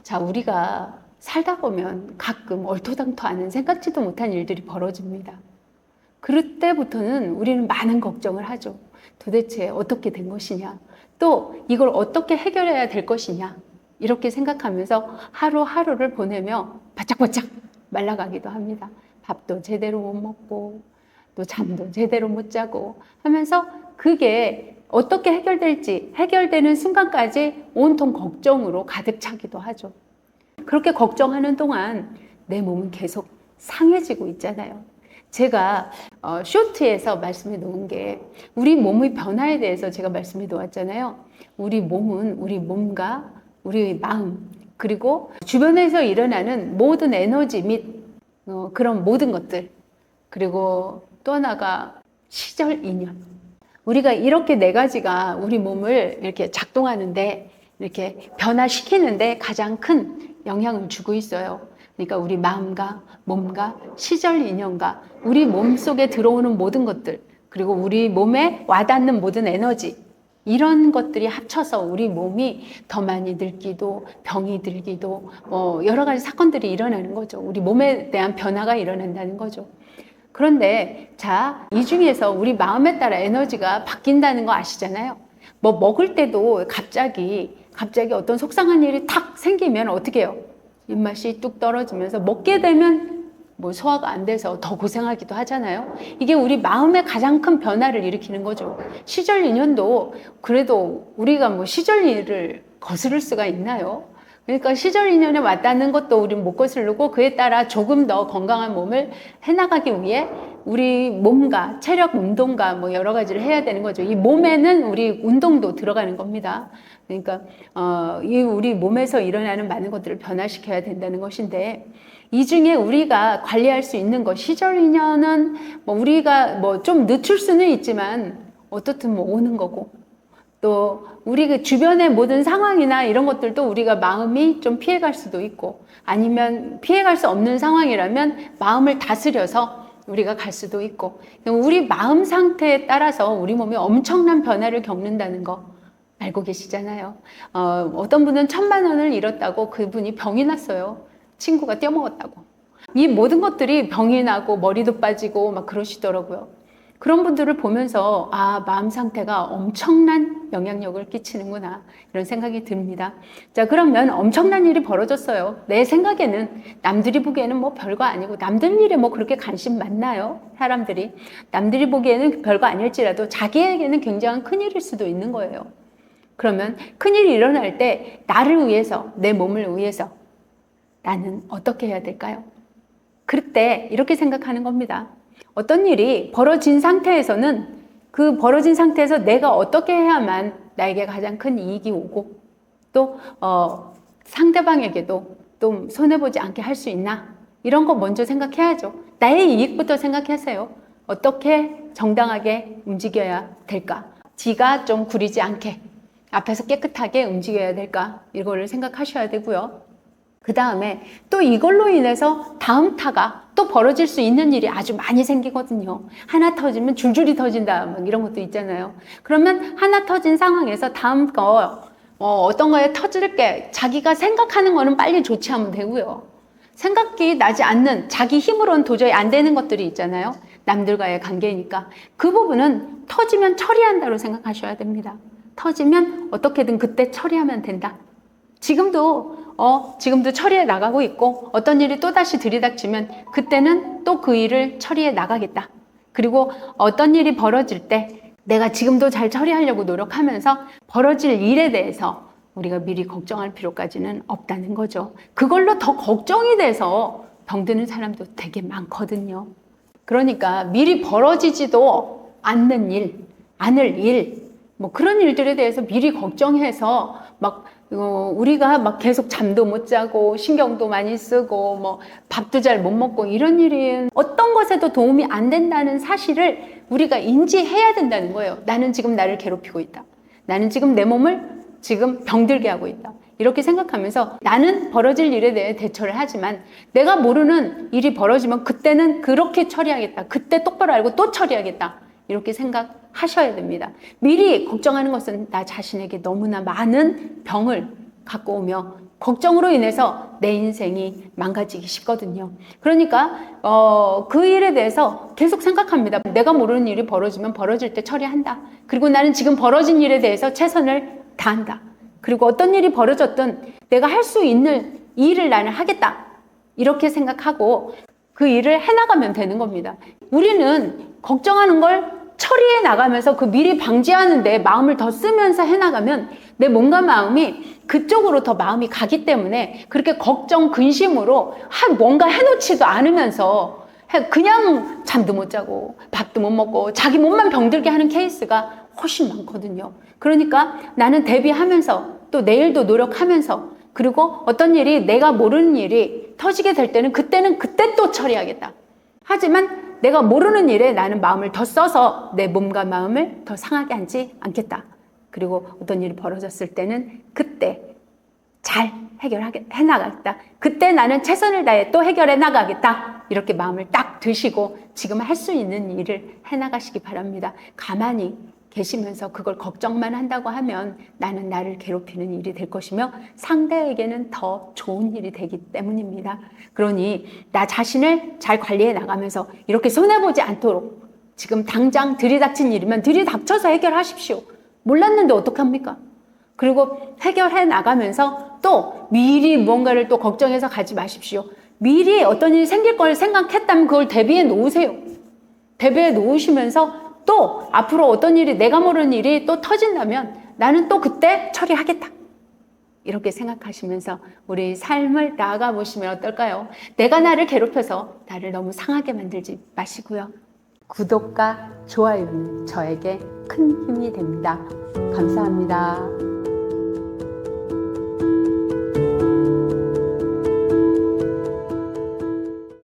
자, 우리가 살다 보면 가끔 얼토당토 않은 생각지도 못한 일들이 벌어집니다. 그럴 때부터는 우리는 많은 걱정을 하죠. 도대체 어떻게 된 것이냐? 또 이걸 어떻게 해결해야 될 것이냐? 이렇게 생각하면서 하루하루를 보내며 바짝바짝 말라가기도 합니다. 밥도 제대로 못 먹고 또 잠도 제대로 못 자고 하면서 그게 어떻게 해결될지 해결되는 순간까지 온통 걱정으로 가득 차기도 하죠. 그렇게 걱정하는 동안 내 몸은 계속 상해지고 있잖아요. 제가 쇼트에서 말씀해 놓은 게 우리 몸의 변화에 대해서 제가 말씀해 놓았잖아요. 우리 몸은 우리 몸과 우리 마음 그리고 주변에서 일어나는 모든 에너지 및 그런 모든 것들 그리고 또 하나가 시절 인연 우리가 이렇게 네 가지가 우리 몸을 이렇게 작동하는데 이렇게 변화시키는데 가장 큰 영향을 주고 있어요. 그러니까 우리 마음과 몸과 시절 인연과 우리 몸 속에 들어오는 모든 것들 그리고 우리 몸에 와닿는 모든 에너지 이런 것들이 합쳐서 우리 몸이 더 많이 늙기도 병이 들기도 여러 가지 사건들이 일어나는 거죠. 우리 몸에 대한 변화가 일어난다는 거죠. 그런데 자, 이 중에서 우리 마음에 따라 에너지가 바뀐다는 거 아시잖아요. 뭐 먹을 때도 갑자기 어떤 속상한 일이 탁 생기면 어떻게 해요? 입맛이 뚝 떨어지면서 먹게 되면 뭐 소화가 안 돼서 더 고생하기도 하잖아요. 이게 우리 마음의 가장 큰 변화를 일으키는 거죠. 시절 인연도 그래도 우리가 뭐 시절 일을 거스를 수가 있나요? 그러니까 시절 인연에 와닿는 것도 우리는 못 거스르고 그에 따라 조금 더 건강한 몸을 해나가기 위해 우리 몸과 체력 운동과 뭐 여러 가지를 해야 되는 거죠. 이 몸에는 우리 운동도 들어가는 겁니다. 그러니까 이 우리 몸에서 일어나는 많은 것들을 변화시켜야 된다는 것인데 이 중에 우리가 관리할 수 있는 것 시절 인연은 뭐 우리가 뭐 좀 늦출 수는 있지만 어떻든 뭐 오는 거고 또 우리 그 주변의 모든 상황이나 이런 것들도 우리가 마음이 좀 피해갈 수도 있고 아니면 피해갈 수 없는 상황이라면 마음을 다스려서 우리가 갈 수도 있고 우리 마음 상태에 따라서 우리 몸이 엄청난 변화를 겪는다는 거 알고 계시잖아요. 어떤 분은 1,000만 원을 잃었다고 그분이 병이 났어요. 친구가 떼어먹었다고. 이 모든 것들이 병이 나고 머리도 빠지고 막 그러시더라고요. 그런 분들을 보면서 아, 마음 상태가 엄청난 영향력을 끼치는구나 이런 생각이 듭니다. 자, 그러면 엄청난 일이 벌어졌어요. 내 생각에는 남들이 보기에는 뭐 별거 아니고 남들 일에 뭐 그렇게 관심 많나요? 사람들이 남들이 보기에는 별거 아닐지라도 자기에게는 굉장한 큰일일 수도 있는 거예요. 그러면 큰일이 일어날 때 나를 위해서 내 몸을 위해서 나는 어떻게 해야 될까요? 그때 이렇게 생각하는 겁니다. 어떤 일이 벌어진 상태에서는 그 벌어진 상태에서 내가 어떻게 해야만 나에게 가장 큰 이익이 오고 또 상대방에게도 좀 손해보지 않게 할 수 있나 이런 거 먼저 생각해야죠. 나의 이익부터 생각하세요. 어떻게 정당하게 움직여야 될까? 지가 좀 구리지 않게 앞에서 깨끗하게 움직여야 될까? 이거를 생각하셔야 되고요. 그 다음에 또 이걸로 인해서 다음 타가 또 벌어질 수 있는 일이 아주 많이 생기거든요. 하나 터지면 줄줄이 터진다 막 이런 것도 있잖아요. 그러면 하나 터진 상황에서 다음 거 어떤 거에 터질 게 자기가 생각하는 거는 빨리 조치하면 되고요. 생각이 나지 않는 자기 힘으로는 도저히 안 되는 것들이 있잖아요. 남들과의 관계니까 그 부분은 터지면 처리한다고 생각하셔야 됩니다. 터지면 어떻게든 그때 처리하면 된다. 지금도 처리해 나가고 있고 어떤 일이 또다시 들이닥치면 그때는 또 그 일을 처리해 나가겠다. 그리고 어떤 일이 벌어질 때 내가 지금도 잘 처리하려고 노력하면서 벌어질 일에 대해서 우리가 미리 걱정할 필요까지는 없다는 거죠. 그걸로 더 걱정이 돼서 병드는 사람도 되게 많거든요. 그러니까 미리 벌어지지도 않을 일, 뭐 그런 일들에 대해서 미리 걱정해서 우리가 막 계속 잠도 못 자고 신경도 많이 쓰고 뭐 밥도 잘 못 먹고 이런 일이 어떤 것에도 도움이 안 된다는 사실을 우리가 인지해야 된다는 거예요. 나는 지금 나를 괴롭히고 있다. 나는 지금 내 몸을 지금 병들게 하고 있다. 이렇게 생각하면서 나는 벌어질 일에 대해 대처를 하지만 내가 모르는 일이 벌어지면 그때는 그렇게 처리하겠다. 그때 똑바로 알고 또 처리하겠다. 이렇게 생각하셔야 됩니다. 미리 걱정하는 것은 나 자신에게 너무나 많은 병을 갖고 오며 걱정으로 인해서 내 인생이 망가지기 쉽거든요. 그러니까 그 일에 대해서 계속 생각합니다. 내가 모르는 일이 벌어지면 벌어질 때 처리한다. 그리고 나는 지금 벌어진 일에 대해서 최선을 다한다. 그리고 어떤 일이 벌어졌든 내가 할 수 있는 일을 나는 하겠다. 이렇게 생각하고 그 일을 해나가면 되는 겁니다. 우리는 걱정하는 걸 처리해 나가면서 그 미리 방지하는 데 마음을 더 쓰면서 해나가면 내 몸과 마음이 그쪽으로 더 마음이 가기 때문에 그렇게 걱정, 근심으로 뭔가 해놓지도 않으면서 그냥 잠도 못 자고 밥도 못 먹고 자기 몸만 병들게 하는 케이스가 훨씬 많거든요. 그러니까 나는 대비하면서 또 내일도 노력하면서 그리고 어떤 일이 내가 모르는 일이 터지게 될 때는 그때 또 처리하겠다. 하지만 내가 모르는 일에 나는 마음을 더 써서 내 몸과 마음을 더 상하게 하지 않겠다. 그리고 어떤 일이 벌어졌을 때는 그때 잘 해결해 나가겠다. 그때 나는 최선을 다해 또 해결해 나가겠다. 이렇게 마음을 딱 드시고 지금 할 수 있는 일을 해 나가시기 바랍니다. 가만히 계시면서 그걸 걱정만 한다고 하면 나는 나를 괴롭히는 일이 될 것이며 상대에게는 더 좋은 일이 되기 때문입니다. 그러니 나 자신을 잘 관리해 나가면서 이렇게 손해보지 않도록 지금 당장 들이닥친 일이면 들이닥쳐서 해결하십시오. 몰랐는데 어떡합니까? 그리고 해결해 나가면서 또 미리 뭔가를 또 걱정해서 가지 마십시오. 미리 어떤 일이 생길 걸 생각했다면 그걸 대비해 놓으세요. 대비해 놓으시면서 또 앞으로 어떤 일이 내가 모르는 일이 또 터진다면 나는 또 그때 처리하겠다. 이렇게 생각하시면서 우리 삶을 나아가 보시면 어떨까요? 내가 나를 괴롭혀서 나를 너무 상하게 만들지 마시고요. 구독과 좋아요는 저에게 큰 힘이 됩니다. 감사합니다.